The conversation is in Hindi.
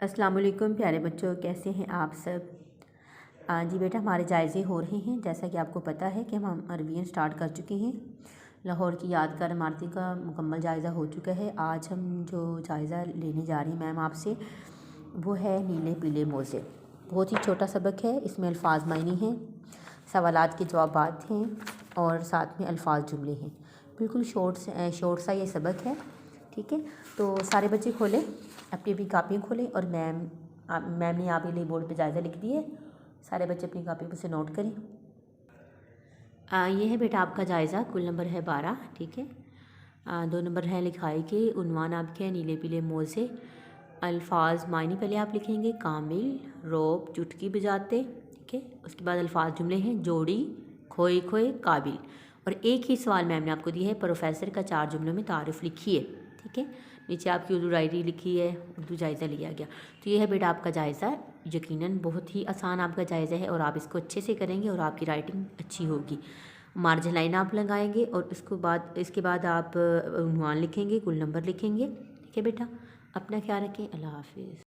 अस्सलाम वालेकुम प्यारे बच्चों, कैसे हैं आप सब। जी बेटा, हमारे जायज़े हो रहे हैं। जैसा कि आपको पता है कि हम अरबियन स्टार्ट कर चुके हैं। लाहौर की यादगार इमारतें का मुकम्मल जायज़ा हो चुका है। आज हम जो जायज़ा लेने जा रही हैं मैम आपसे, वो है नीले पीले मोज़े। बहुत ही छोटा सबक है, इसमें अल्फाज मायनी हैं, सवालात के जवाबात हैं और साथ में अल्फाज जुमले हैं। बिल्कुल शॉर्ट सा ये सबक है, ठीक है। तो सारे बच्चे खोलें, अपनी अपनी कापियाँ खोलें और मैम ने आपके लिए बोर्ड पे जायज़ा लिख दिया है। सारे बच्चे अपनी कापी पर से नोट करें। ये है बेटा आपका जायज़ा, कुल नंबर है 12, ठीक है। 2 नंबर है लिखाई के, उन्वान आपके हैं नीले पीले मोज़े। अल्फाज मायने पहले आप लिखेंगे, कामिल, रोब, चुटकी बजाते, ठीक है। उसके बाद अल्फाज जुमले हैं, जोड़ी, खोए खोए, काबिल। और एक ही सवाल मैम ने आपको दिया है, प्रोफेसर का 4 जुमलों में तारीफ़ लिखिए, ठीक है। नीचे आपकी उर्दू डायरी लिखी है, उर्दू जायज़ा लिया गया। तो ये है बेटा आपका जायज़ा। यकीनन बहुत ही आसान आपका जायज़ा है और आप इसको अच्छे से करेंगे और आपकी राइटिंग अच्छी होगी। मार्जिन लाइन आप लगाएंगे और इसके बाद आप उन्वान लिखेंगे, कुल नंबर लिखेंगे, ठीक है बेटा। अपना ख्याल रखें। अल्लाह हाफिज़।